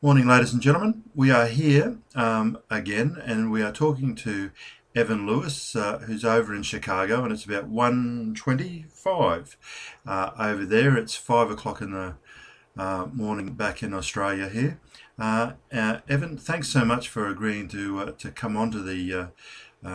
Morning, ladies and gentlemen. We are here again, and we are talking to Evan Lewis, who's over in Chicago, and it's about 1:25 over there. It's 5 o'clock in the morning back in Australia here. Evan, thanks so much for agreeing to come onto the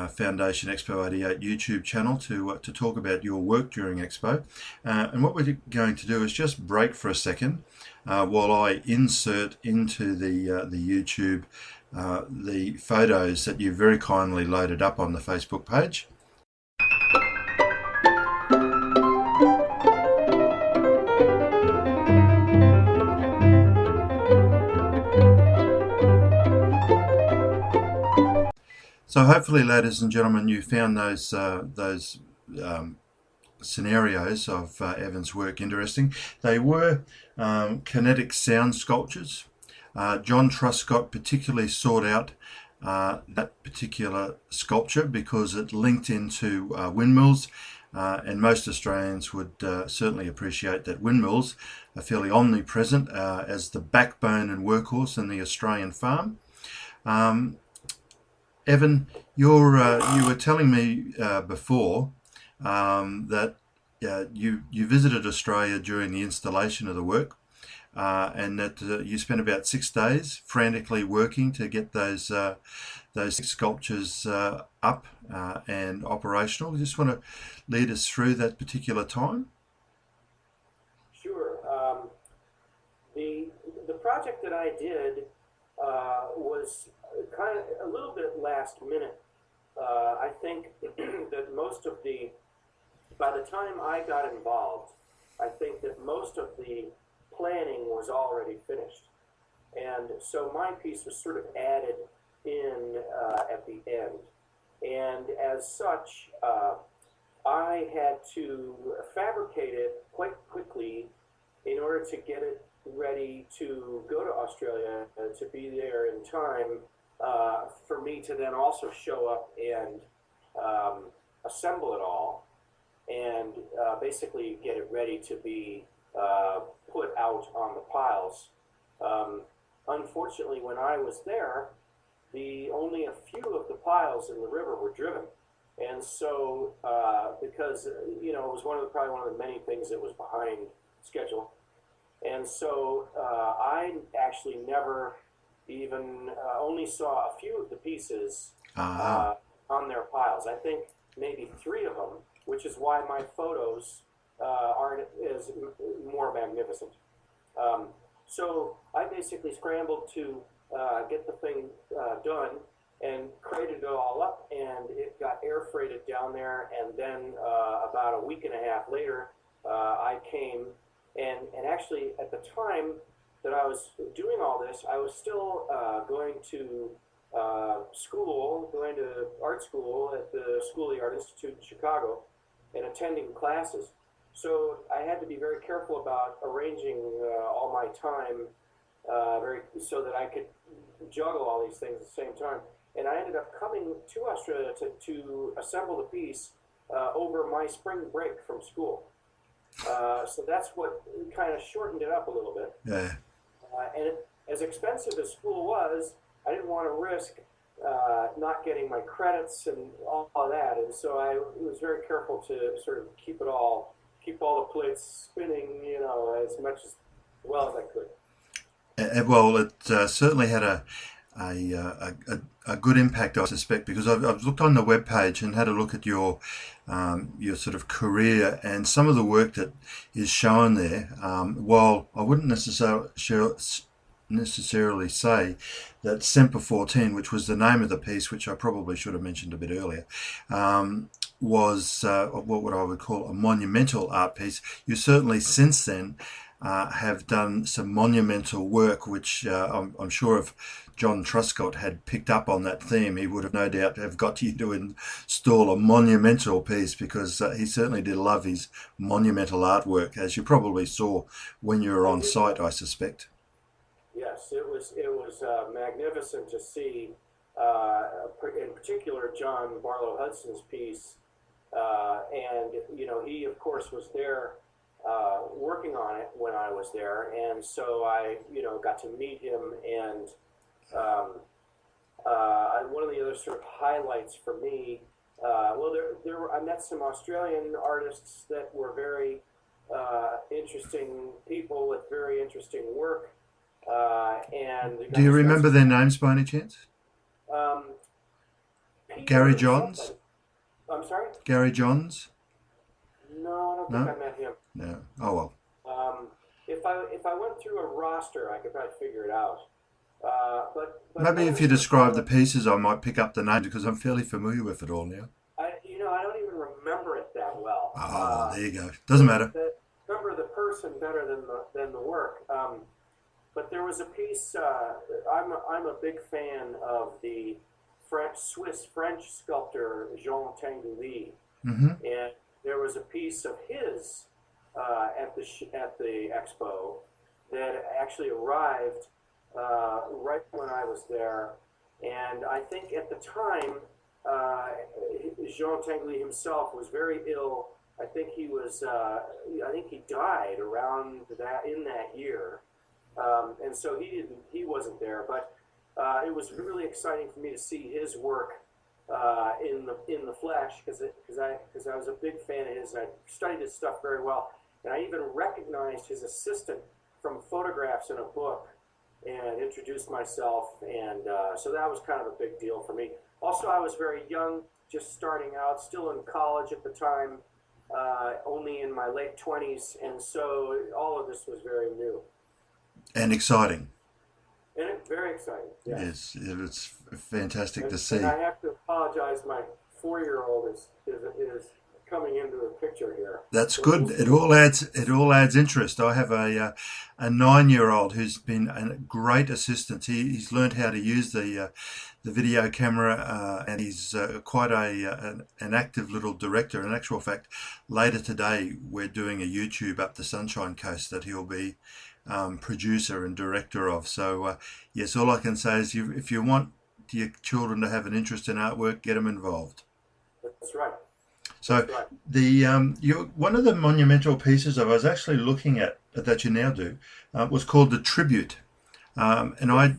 Foundation Expo 88 YouTube channel to talk about your work during Expo. And what we're going to do is just break for a second while I insert into the YouTube the photos that you very kindly loaded up on the Facebook page. So hopefully, ladies and gentlemen, you found those scenarios of Evan's work interesting. They were kinetic sound sculptures. John Truscott particularly sought out that particular sculpture because it linked into windmills, and most Australians would certainly appreciate that windmills are fairly omnipresent as the backbone and workhorse in the Australian farm. Evan, you were telling me before that you visited Australia during the installation of the work, and that you spent about 6 days frantically working to get those sculptures up and operational. You just want to lead us through that particular time? Sure. The project that I did was kind of a little bit last minute. I think that by the time I got involved, I think that most of the planning was already finished. And so my piece was sort of added in at the end. And as such, I had to fabricate it quite quickly in order to get it ready to go to Australia, to be there in time for me to then also show up and assemble it all and basically get it ready to be put out on the piles. Unfortunately, when I was there, only a few of the piles in the river were driven. And so, because, it was probably one of the many things that was behind schedule. And so I actually never even only saw a few of the pieces on their piles. I think maybe 3 of them, which is why my photos aren't as more magnificent. So I basically scrambled to get the thing done and crated it all up, and it got air freighted down there. And then about a week and a half later, I came. And actually, at the time that I was doing all this, I was still going to going to art school at the School of the Art Institute in Chicago and attending classes. So I had to be very careful about arranging all my time so that I could juggle all these things at the same time. And I ended up coming to Australia to assemble the piece over my spring break from school. So that's what kind of shortened it up a little bit. Yeah. And as expensive as school was, I didn't want to risk not getting my credits and all of that. And so I was very careful to sort of keep all the plates spinning, as much as well as I could. Well, it certainly had a good impact, I suspect, because I've looked on the web page and had a look at your sort of career and some of the work that is shown there. While I wouldn't necessarily say that Semper 14, which was the name of the piece, which I probably should have mentioned a bit earlier, was what I would call a monumental art piece. You certainly since then have done some monumental work, which I'm sure if John Truscott had picked up on that theme, he would have no doubt have got you to install a monumental piece, because he certainly did love his monumental artwork, as you probably saw when you were on site, I suspect. Yes, it was magnificent to see, in particular, John Barlow Hudson's piece, and he of course was there working on it when I was there, and so I, got to meet him. And um, one of the other sort of highlights for me, well, I met some Australian artists that were very interesting people with very interesting work, and Do got you to spend remember some their names by any chance? um, Gary Peter Johns? something. I'm sorry. Gary Johns? No, I don't think No? I met him. No. Oh well. Um, if I went through a roster, I could probably figure it out. But Maybe one of if the you sort of describe the highlights, pieces, I might pick up the names because I'm fairly familiar with it all now. I don't even remember it that well. Oh well, there you go. Doesn't matter. Remember the person better than the work. But there was a piece. I'm a big fan of the Swiss French sculptor Jean Truscott, Hmm. and there was a piece of his at the expo that actually arrived right when I was there, and I think at the time uh, Jean Tanguy himself was very ill. I think he was. I think he died around that in that year, and so he didn't. He wasn't there, but it was really exciting for me to see his work in the flesh because I was a big fan of his. And I studied his stuff very well, and I even recognized his assistant from photographs in a book and introduced myself, and so that was kind of a big deal for me. Also, I was very young, just starting out, still in college at the time, only in my late 20s, and so all of this was very new. And exciting. And it's very exciting, yes. Yes, it's fantastic to And see. I have to apologize, my 4-year-old is coming into the picture here. That's We'll, good. we'll see. It all adds interest. I have a 9-year-old who's been a great assistant. He's learned how to use the video camera, and he's quite an active little director. In actual fact, later today we're doing a YouTube up the Sunshine Coast that he'll be producer and director of. So yes, all I can say is if you want your children to have an interest in artwork, get them involved. That's right. So That's right. one of the monumental pieces I was actually looking at that you now do was called the tribute, and Yes.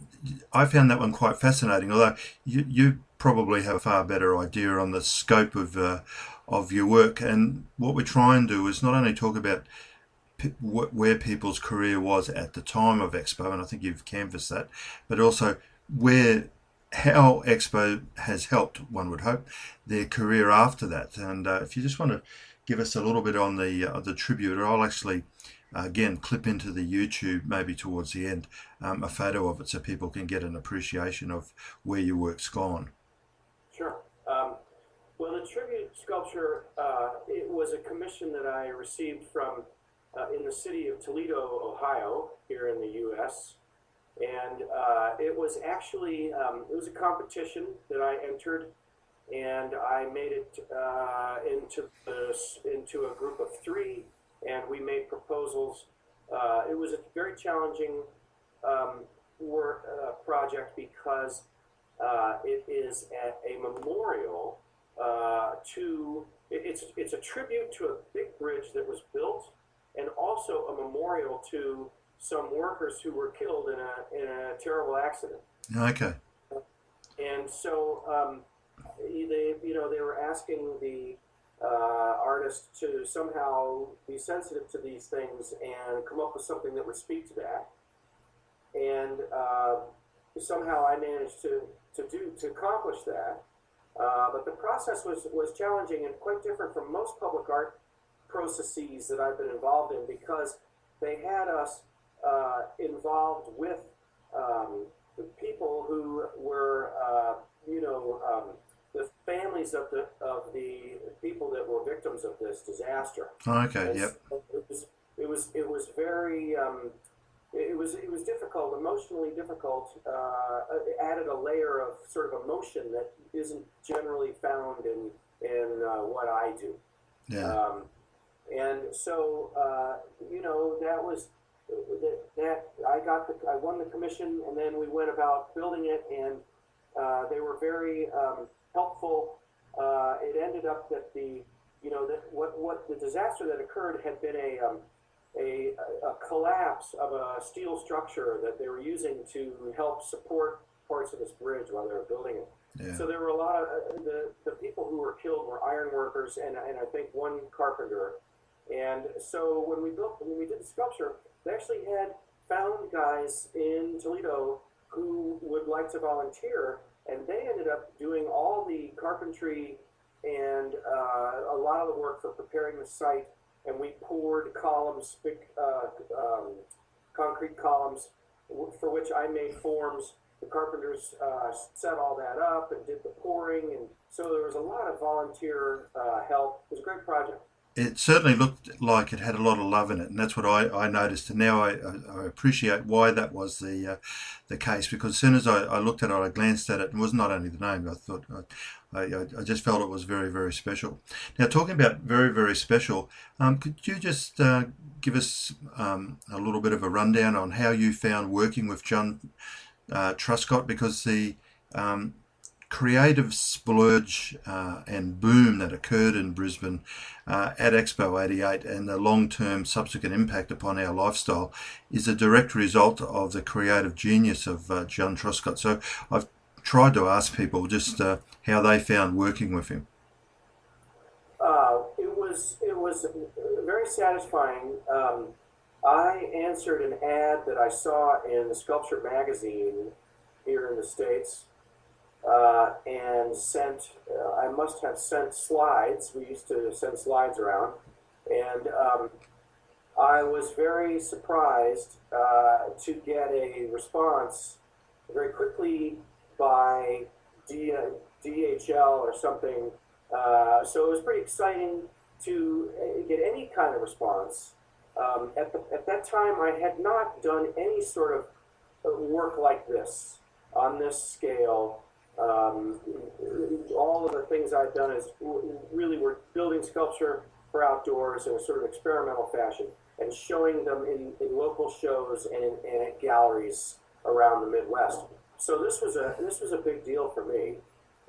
I found that one quite fascinating. Although you probably have a far better idea on the scope of your work, and what we try and do is not only talk about where people's career was at the time of Expo, and I think you've canvassed that, but also where how Expo has helped, one would hope, their career after that. And if you just want to give us a little bit on the tribute, or I'll actually again clip into the YouTube maybe towards the end a photo of it so people can get an appreciation of where your work's gone. Sure. Well, the tribute sculpture, it was a commission that I received from in the city of Toledo, Ohio, here in the U.S. And it was actually it was a competition that I entered, and I made it into a group of three, and we made proposals. It was a very challenging work project because it is a memorial to it's a tribute to a big bridge that was built, and also a memorial to some workers who were killed in a terrible accident. Okay. And so they were asking the artist to somehow be sensitive to these things and come up with something that would speak to that. And somehow I managed to accomplish that. But the process was challenging and quite different from most public art processes that I've been involved in, because they had us involved with the people who were, the families of the people that were victims of this disaster. Okay. And Yep. so it was very it was difficult, emotionally difficult. It added a layer of sort of emotion that isn't generally found in what I do. Yeah. And so that was that I won the commission, and then we went about building it, and they were very helpful. It ended up that that what the disaster that occurred had been a collapse of a steel structure that they were using to help support parts of this bridge while they were building it. Yeah. So there were a lot of the people who were killed were iron workers and I think one carpenter. And so when we did the sculpture, they actually had found guys in Toledo who would like to volunteer, and they ended up doing all the carpentry and a lot of the work for preparing the site. And we poured columns, big concrete columns, for which I made forms. The carpenters set all that up and did the pouring, and so there was a lot of volunteer help. It was a great project. It certainly looked like it had a lot of love in it, and that's what I noticed. And now I appreciate why that was the case, because as soon as I looked at it, I glanced at it, and it was not only the name. I thought I just felt it was very, very special. Now, talking about very, very special, could you just give us a little bit of a rundown on how you found working with John Truscott, because the creative splurge and boom that occurred in Brisbane at Expo 88 and the long-term subsequent impact upon our lifestyle is a direct result of the creative genius of John Truscott. So I've tried to ask people just how they found working with him. It was very satisfying. I answered an ad that I saw in the Sculpture magazine here in the States, and sent, I must have sent slides. We used to send slides around. And I was very surprised to get a response very quickly by DHL or something. So it was pretty exciting to get any kind of response. At that time, I had not done any sort of work like this on this scale. All of the things I've done is really were building sculpture for outdoors in a sort of experimental fashion and showing them in local shows and at galleries around the Midwest. So this was a big deal for me.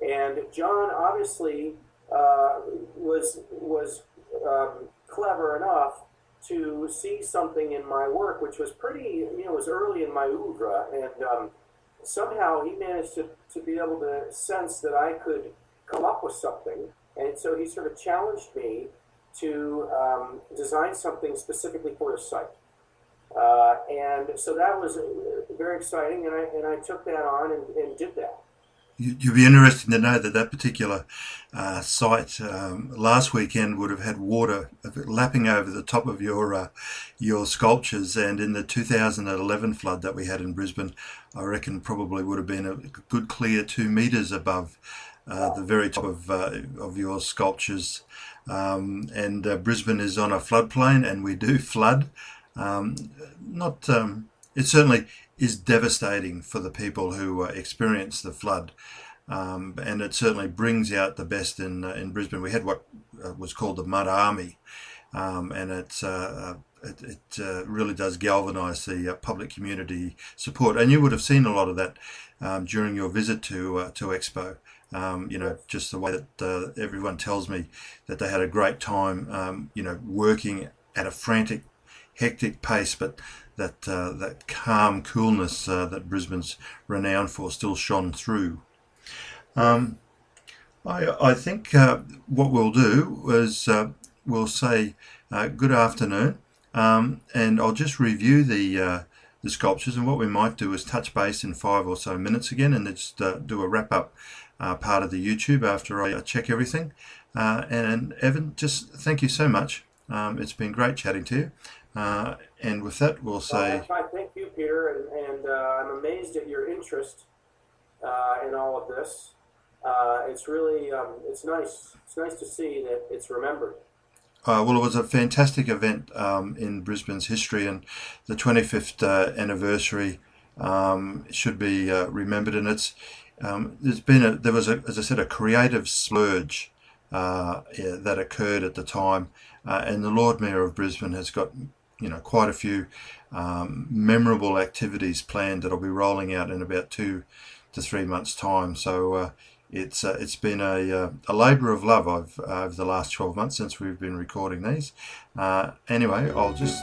And John obviously was clever enough to see something in my work, which was pretty, was early in my oeuvre, and somehow he managed to be able to sense that I could come up with something. And so he sort of challenged me to design something specifically for his site. And so that was very exciting, and I took that on and did that. You'd be interested to know that particular site last weekend would have had water lapping over the top of your sculptures, and in the 2011 flood that we had in Brisbane, I reckon probably would have been a good clear 2 meters above the very top of your sculptures. And Brisbane is on a floodplain, and we do flood. It certainly is devastating for the people who experience the flood, and it certainly brings out the best in Brisbane. We had what was called the Mud Army, and it really does galvanise the public community support. And you would have seen a lot of that during your visit to Expo. Just the way that everyone tells me that they had a great time, working at a frantic, hectic pace, but that calm coolness that Brisbane's renowned for still shone through. I think what we'll do is we'll say good afternoon, and I'll just review the sculptures, and what we might do is touch base in 5 or so minutes again, and just do a wrap up part of the YouTube after I check everything. And Evan, just thank you so much. It's been great chatting to you. And with that, we'll say... Thank you, Peter, and I'm amazed at your interest in all of this. It's really, it's nice. It's nice to see that it's remembered. Well, it was a fantastic event in Brisbane's history, and the 25th anniversary should be remembered. And there was, as I said, a creative splurge that occurred at the time, and the Lord Mayor of Brisbane has got quite a few memorable activities planned that'll be rolling out in about 2 to 3 months' time. So It's been a labour of love over the last 12 months since we've been recording these. Anyway, I'll just